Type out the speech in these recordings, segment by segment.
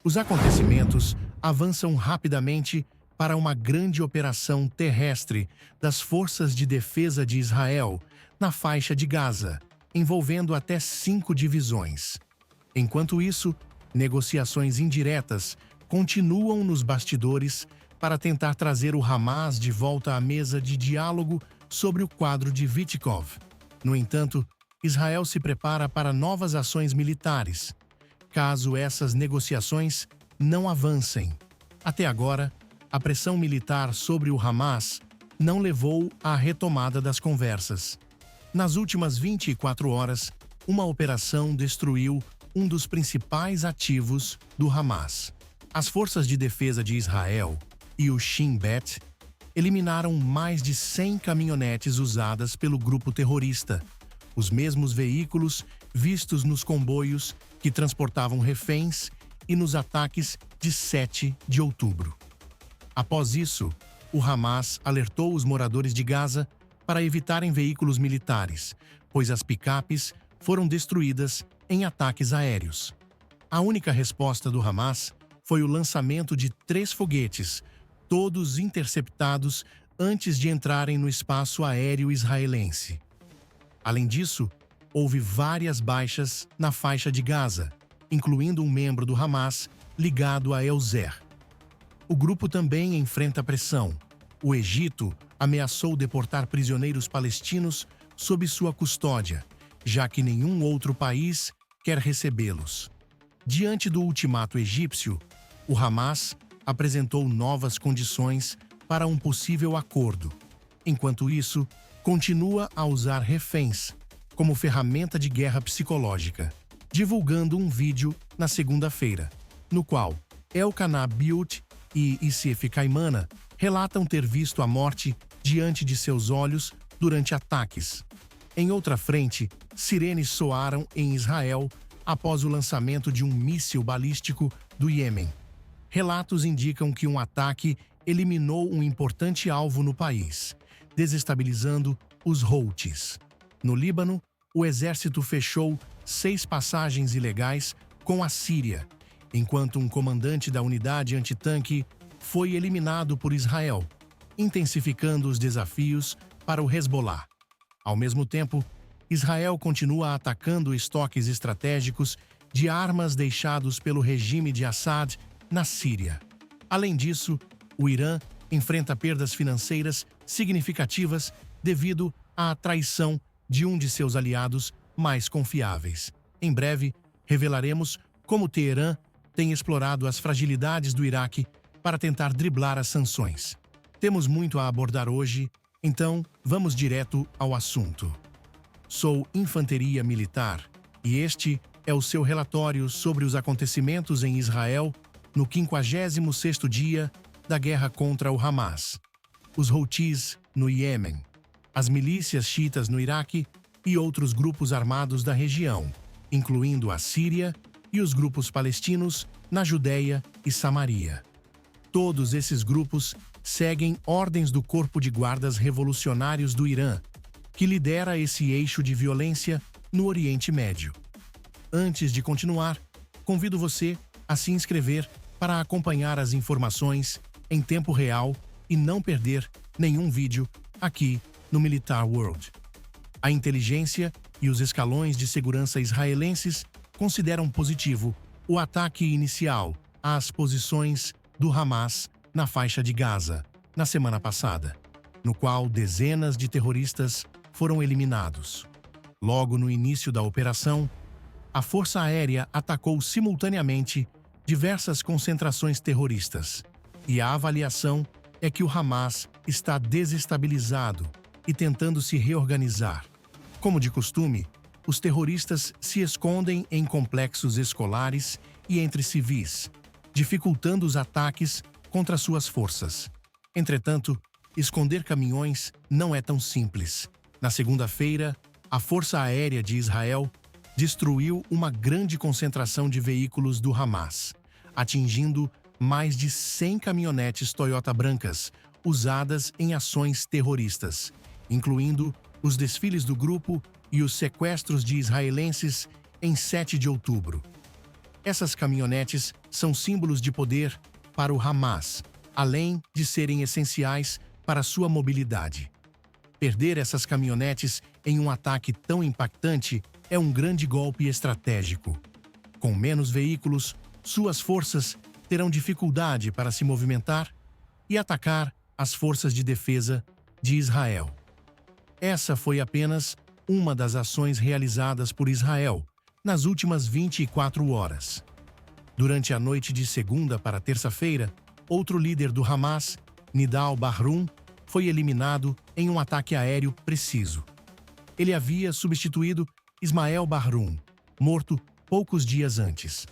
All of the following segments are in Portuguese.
Os acontecimentos avançam rapidamente para uma grande operação terrestre das Forças de Defesa de Israel na faixa de Gaza, envolvendo até 5 divisões. Enquanto isso, negociações indiretas continuam nos bastidores para tentar trazer o Hamas de volta à mesa de diálogo sobre o quadro de Vitkov. No entanto, Israel se prepara para novas ações militares, caso essas negociações não avancem. Até agora, a pressão militar sobre o Hamas não levou à retomada das conversas. Nas últimas 24 horas, uma operação destruiu um dos principais ativos do Hamas. As Forças de Defesa de Israel e o Shin Bet eliminaram mais de 100 caminhonetes usadas pelo grupo terrorista, os mesmos veículos vistos nos comboios que transportavam reféns e nos ataques de 7 de outubro. Após isso, o Hamas alertou os moradores de Gaza para evitarem veículos militares, pois as picapes foram destruídas em ataques aéreos. A única resposta do Hamas foi o lançamento de 3 foguetes, todos interceptados antes de entrarem no espaço aéreo israelense. Além disso, houve várias baixas na faixa de Gaza, incluindo um membro do Hamas ligado a El-Zer. O grupo também enfrenta pressão. O Egito ameaçou deportar prisioneiros palestinos sob sua custódia, já que nenhum outro país quer recebê-los. Diante do ultimato egípcio, o Hamas apresentou novas condições para um possível acordo. Enquanto isso, continua a usar reféns como ferramenta de guerra psicológica, divulgando um vídeo na segunda-feira, no qual Elkanah Biut e Issif Kaimana relatam ter visto a morte diante de seus olhos durante ataques. Em outra frente, sirenes soaram em Israel após o lançamento de um míssil balístico do Iêmen. Relatos indicam que um ataque eliminou um importante alvo no país, desestabilizando os Houthis. No Líbano, o exército fechou 6 passagens ilegais com a Síria, enquanto um comandante da unidade antitanque foi eliminado por Israel, intensificando os desafios para o Hezbollah. Ao mesmo tempo, Israel continua atacando estoques estratégicos de armas deixados pelo regime de Assad na Síria. Além disso, o Irã enfrenta perdas financeiras significativas devido à traição de um de seus aliados mais confiáveis. Em breve, revelaremos como Teherã tem explorado as fragilidades do Iraque para tentar driblar as sanções. Temos muito a abordar hoje, então vamos direto ao assunto. Sou Infantaria Militar e este é o seu relatório sobre os acontecimentos em Israel no 56º dia da guerra contra o Hamas, os Houthis no Iêmen, as milícias xiitas no Iraque e outros grupos armados da região, incluindo a Síria e os grupos palestinos na Judéia e Samaria. Todos esses grupos seguem ordens do Corpo de Guardas Revolucionários do Irã, que lidera esse eixo de violência no Oriente Médio. Antes de continuar, convido você a se inscrever para acompanhar as informações em tempo real e não perder nenhum vídeo aqui no Militar World. A inteligência e os escalões de segurança israelenses consideram positivo o ataque inicial às posições do Hamas na faixa de Gaza na semana passada, no qual dezenas de terroristas foram eliminados. Logo no início da operação, a Força Aérea atacou simultaneamente diversas concentrações terroristas, e a avaliação é que o Hamas está desestabilizado e tentando se reorganizar. Como de costume, os terroristas se escondem em complexos escolares e entre civis, dificultando os ataques contra suas forças. Entretanto, esconder caminhões não é tão simples. Na segunda-feira, a Força Aérea de Israel destruiu uma grande concentração de veículos do Hamas, atingindo mais de 100 caminhonetes Toyota brancas usadas em ações terroristas, incluindo os desfiles do grupo e os sequestros de israelenses em 7 de outubro. Essas caminhonetes são símbolos de poder para o Hamas, além de serem essenciais para sua mobilidade. Perder essas caminhonetes em um ataque tão impactante é um grande golpe estratégico. Com menos veículos, suas forças terão dificuldade para se movimentar e atacar as forças de defesa de Israel. Essa foi apenas uma das ações realizadas por Israel nas últimas 24 horas. Durante a noite de segunda para terça-feira, outro líder do Hamas, Nidal Bahroum, foi eliminado em um ataque aéreo preciso. Ele havia substituído Ismael Bahroum, morto poucos dias antes.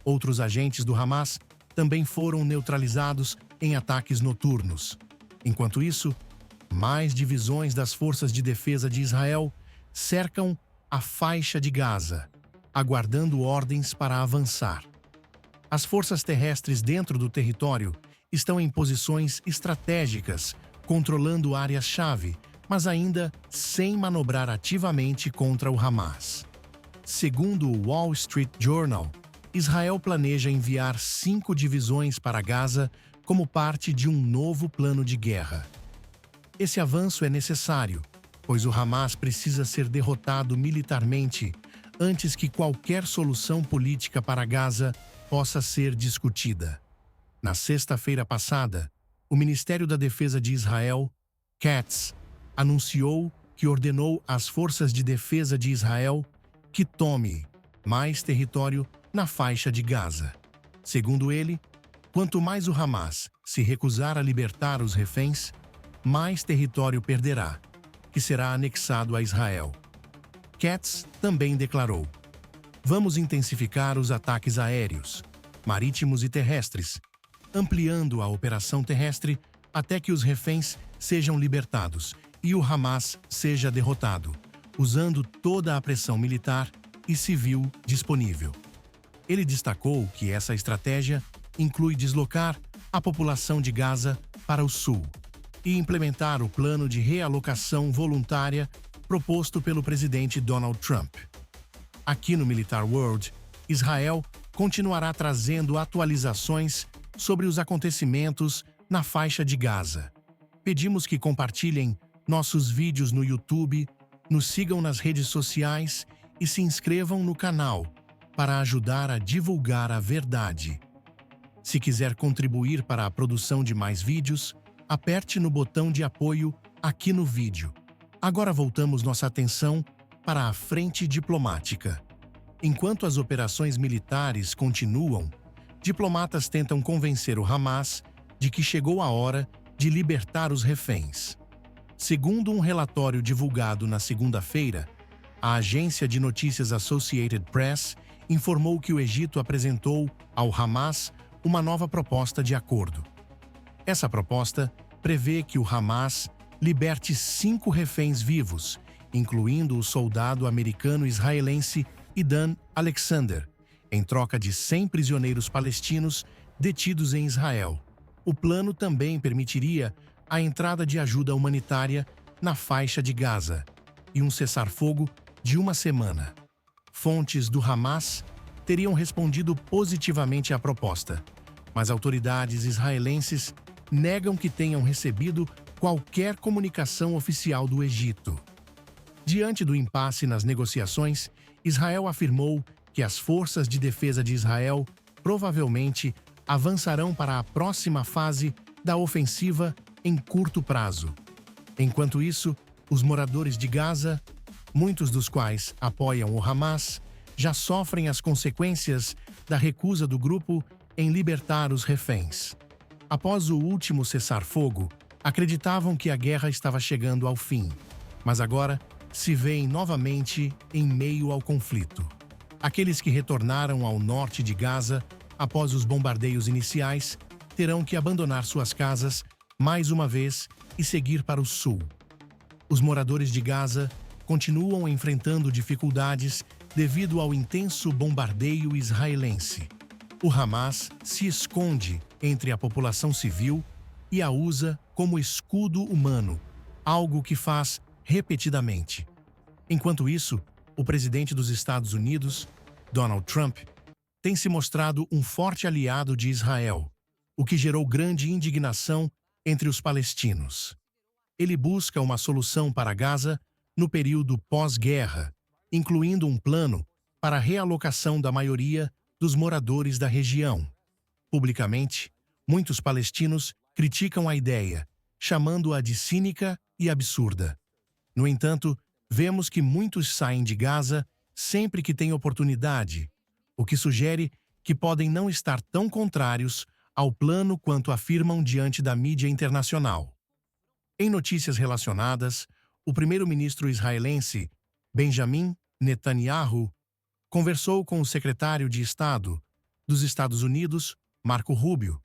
Outros agentes do Hamas também foram neutralizados em ataques noturnos. Enquanto isso, mais divisões das forças de defesa de Israel cercam a faixa de Gaza, aguardando ordens para avançar. As forças terrestres dentro do território estão em posições estratégicas, controlando áreas-chave, mas ainda sem manobrar ativamente contra o Hamas. Segundo o Wall Street Journal, Israel planeja enviar 5 divisões para Gaza como parte de um novo plano de guerra. Esse avanço é necessário, pois o Hamas precisa ser derrotado militarmente antes que qualquer solução política para Gaza possa ser discutida. Na sexta-feira passada, o Ministério da Defesa de Israel, Katz, anunciou que ordenou às forças de defesa de Israel que tome mais território na faixa de Gaza. Segundo ele, quanto mais o Hamas se recusar a libertar os reféns, mais território perderá, que será anexado a Israel. Katz também declarou: "Vamos intensificar os ataques aéreos, marítimos e terrestres, ampliando a operação terrestre até que os reféns sejam libertados e o Hamas seja derrotado, usando toda a pressão militar e civil disponível." Ele destacou que essa estratégia inclui deslocar a população de Gaza para o sul e implementar o plano de realocação voluntária proposto pelo presidente Donald Trump. Aqui no Militar World, Israel continuará trazendo atualizações sobre os acontecimentos na faixa de Gaza. Pedimos que compartilhem nossos vídeos no YouTube, nos sigam nas redes sociais e se inscrevam no canal para ajudar a divulgar a verdade. Se quiser contribuir para a produção de mais vídeos, aperte no botão de apoio aqui no vídeo. Agora voltamos nossa atenção para a frente diplomática. Enquanto as operações militares continuam, diplomatas tentam convencer o Hamas de que chegou a hora de libertar os reféns. Segundo um relatório divulgado na segunda-feira, a agência de notícias Associated Press informou que o Egito apresentou ao Hamas uma nova proposta de acordo. Essa proposta prevê que o Hamas liberte 5 reféns vivos, incluindo o soldado americano-israelense Idan Alexander, em troca de 100 prisioneiros palestinos detidos em Israel. O plano também permitiria a entrada de ajuda humanitária na faixa de Gaza e um cessar-fogo de 1 semana. Fontes do Hamas teriam respondido positivamente à proposta, mas autoridades israelenses negam que tenham recebido qualquer comunicação oficial do Egito. Diante do impasse nas negociações, Israel afirmou que as forças de defesa de Israel provavelmente avançarão para a próxima fase da ofensiva em curto prazo. Enquanto isso, os moradores de Gaza, muitos dos quais apoiam o Hamas, já sofrem as consequências da recusa do grupo em libertar os reféns. Após o último cessar-fogo, acreditavam que a guerra estava chegando ao fim, mas agora se veem novamente em meio ao conflito. Aqueles que retornaram ao norte de Gaza após os bombardeios iniciais terão que abandonar suas casas mais uma vez e seguir para o sul. Os moradores de Gaza continuam enfrentando dificuldades devido ao intenso bombardeio israelense. O Hamas se esconde entre a população civil e a usa como escudo humano, algo que faz repetidamente. Enquanto isso, o presidente dos Estados Unidos, Donald Trump, tem se mostrado um forte aliado de Israel, o que gerou grande indignação entre os palestinos. Ele busca uma solução para Gaza no período pós-guerra, incluindo um plano para a realocação da maioria dos moradores da região. Publicamente, muitos palestinos criticam a ideia, chamando-a de cínica e absurda. No entanto, vemos que muitos saem de Gaza sempre que têm oportunidade, o que sugere que podem não estar tão contrários ao plano quanto afirmam diante da mídia internacional. Em notícias relacionadas, o primeiro-ministro israelense, Benjamin Netanyahu, conversou com o secretário de Estado dos Estados Unidos, Marco Rubio,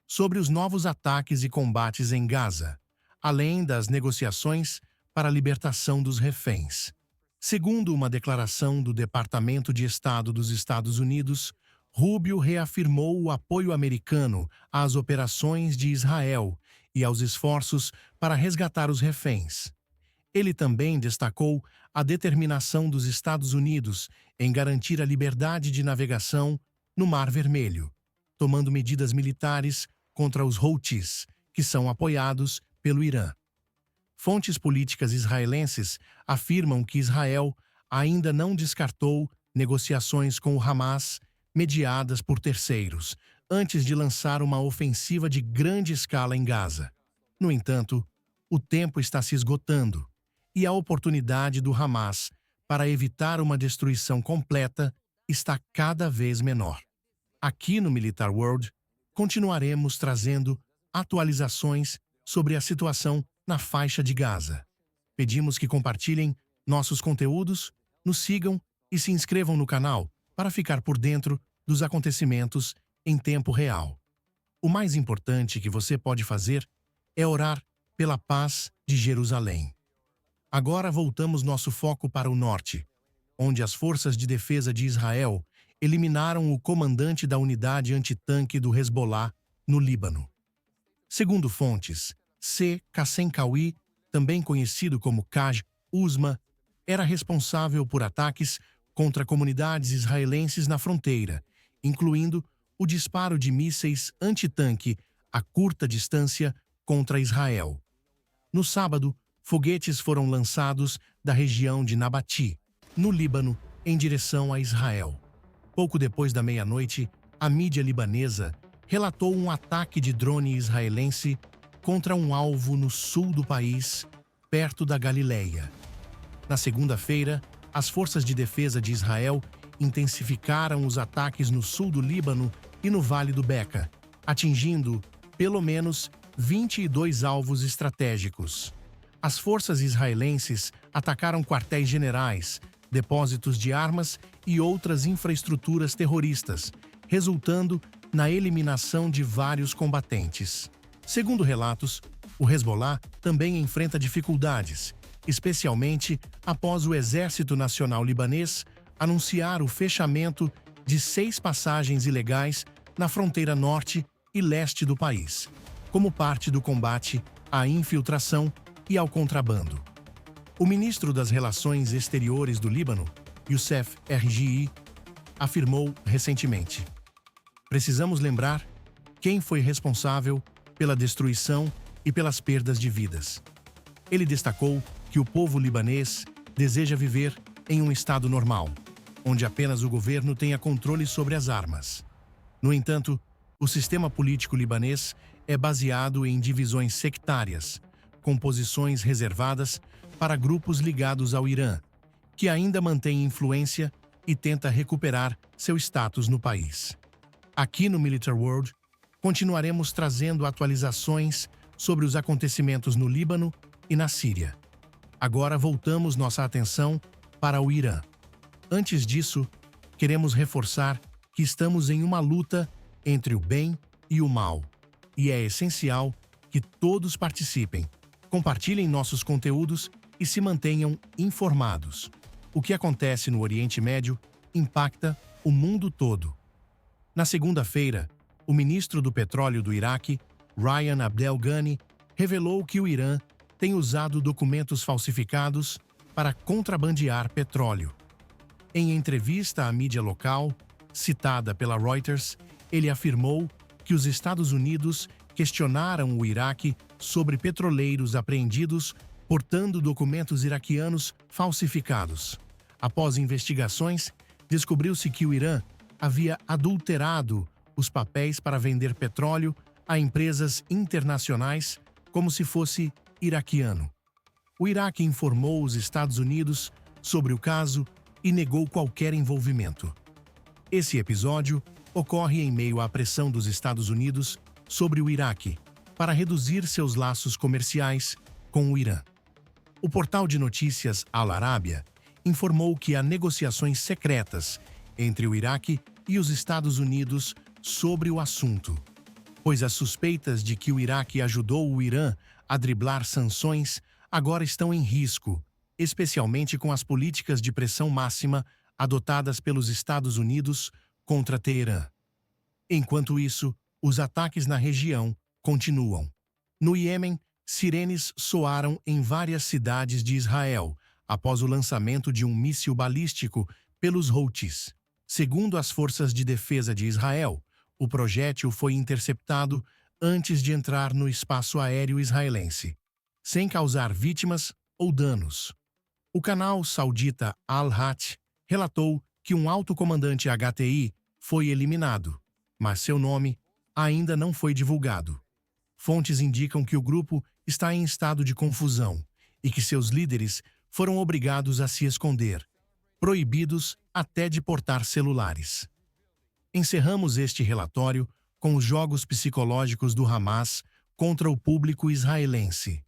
sobre os novos ataques e combates em Gaza, além das negociações para a libertação dos reféns. Segundo uma declaração do Departamento de Estado dos Estados Unidos, Rubio reafirmou o apoio americano às operações de Israel e aos esforços para resgatar os reféns. Ele também destacou a determinação dos Estados Unidos em garantir a liberdade de navegação no Mar Vermelho, tomando medidas militares contra os Houthis, que são apoiados pelo Irã. Fontes políticas israelenses afirmam que Israel ainda não descartou negociações com o Hamas mediadas por terceiros, antes de lançar uma ofensiva de grande escala em Gaza. No entanto, o tempo está se esgotando, e a oportunidade do Hamas para evitar uma destruição completa está cada vez menor. Aqui no Militar World, continuaremos trazendo atualizações sobre a situação na faixa de Gaza. Pedimos que compartilhem nossos conteúdos, nos sigam e se inscrevam no canal para ficar por dentro dos acontecimentos em tempo real. O mais importante que você pode fazer é orar pela paz de Jerusalém. Agora voltamos nosso foco para o norte, onde as forças de defesa de Israel eliminaram o comandante da unidade antitanque do Hezbollah no Líbano. Segundo fontes, Qassem Qawi, também conhecido como Kaj Uzma, era responsável por ataques contra comunidades israelenses na fronteira, incluindo o disparo de mísseis antitanque a curta distância contra Israel. No sábado, foguetes foram lançados da região de Nabati, no Líbano, em direção a Israel. Pouco depois da meia-noite, a mídia libanesa relatou um ataque de drone israelense contra um alvo no sul do país, perto da Galileia. Na segunda-feira, as forças de defesa de Israel intensificaram os ataques no sul do Líbano e no Vale do Beca, atingindo, pelo menos, 22 alvos estratégicos. As forças israelenses atacaram quartéis generais, depósitos de armas e outras infraestruturas terroristas, resultando na eliminação de vários combatentes. Segundo relatos, o Hezbollah também enfrenta dificuldades, especialmente após o Exército Nacional Libanês anunciar o fechamento de 6 passagens ilegais na fronteira norte e leste do país, como parte do combate à infiltração e ao contrabando. O ministro das Relações Exteriores do Líbano, Youssef Rgi, afirmou recentemente: "Precisamos lembrar quem foi responsável pela destruição e pelas perdas de vidas." Ele destacou que o povo libanês deseja viver em um estado normal, onde apenas o governo tenha controle sobre as armas. No entanto, o sistema político libanês é baseado em divisões sectárias, com posições reservadas para grupos ligados ao Irã, que ainda mantém influência e tenta recuperar seu status no país. Aqui no Militar World, continuaremos trazendo atualizações sobre os acontecimentos no Líbano e na Síria. Agora voltamos nossa atenção para o Irã. Antes disso, queremos reforçar que estamos em uma luta entre o bem e o mal, e é essencial que todos participem, compartilhem nossos conteúdos e se mantenham informados. O que acontece no Oriente Médio impacta o mundo todo. Na segunda-feira, o ministro do Petróleo do Iraque, Ryan Abdel Ghani, revelou que o Irã tem usado documentos falsificados para contrabandear petróleo. Em entrevista à mídia local, citada pela Reuters, ele afirmou que os Estados Unidos questionaram o Iraque sobre petroleiros apreendidos portando documentos iraquianos falsificados. Após investigações, descobriu-se que o Irã havia adulterado os papéis para vender petróleo a empresas internacionais como se fosse iraquiano. O Iraque informou os Estados Unidos sobre o caso e negou qualquer envolvimento. Esse episódio ocorre em meio à pressão dos Estados Unidos sobre o Iraque para reduzir seus laços comerciais com o Irã. O portal de notícias Al Arabiya informou que há negociações secretas entre o Iraque e os Estados Unidos sobre o assunto, pois as suspeitas de que o Iraque ajudou o Irã a driblar sanções agora estão em risco, especialmente com as políticas de pressão máxima adotadas pelos Estados Unidos contra Teherã. Enquanto isso, os ataques na região continuam. No Iêmen, sirenes soaram em várias cidades de Israel após o lançamento de um míssil balístico pelos Houthis. Segundo as forças de defesa de Israel, o projétil foi interceptado antes de entrar no espaço aéreo israelense, sem causar vítimas ou danos. O canal saudita Al-Hat relatou que um alto comandante HTI foi eliminado, mas seu nome ainda não foi divulgado. Fontes indicam que o grupo está em estado de confusão e que seus líderes foram obrigados a se esconder, proibidos até de portar celulares. Encerramos este relatório com os jogos psicológicos do Hamas contra o público israelense.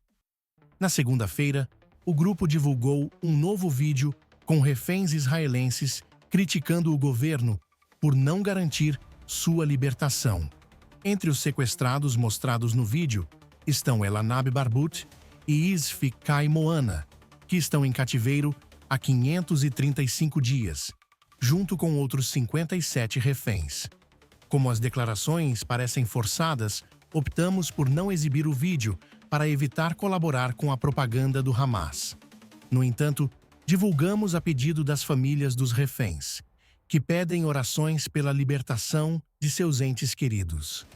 Na segunda-feira, o grupo divulgou um novo vídeo com reféns israelenses criticando o governo por não garantir sua libertação. Entre os sequestrados mostrados no vídeo estão Elanab Barbut e Isfi Kai Moana, que estão em cativeiro há 535 dias, junto com outros 57 reféns. Como as declarações parecem forçadas, optamos por não exibir o vídeo para evitar colaborar com a propaganda do Hamas. No entanto, divulgamos a pedido das famílias dos reféns, que pedem orações pela libertação de seus entes queridos.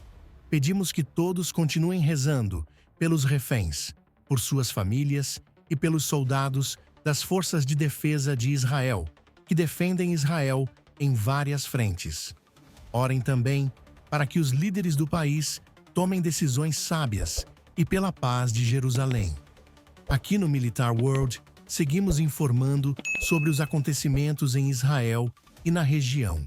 Pedimos que todos continuem rezando pelos reféns, por suas famílias e pelos soldados das Forças de Defesa de Israel, que defendem Israel em várias frentes. Orem também para que os líderes do país tomem decisões sábias e pela paz de Jerusalém. Aqui no Militar World, seguimos informando sobre os acontecimentos em Israel e na região.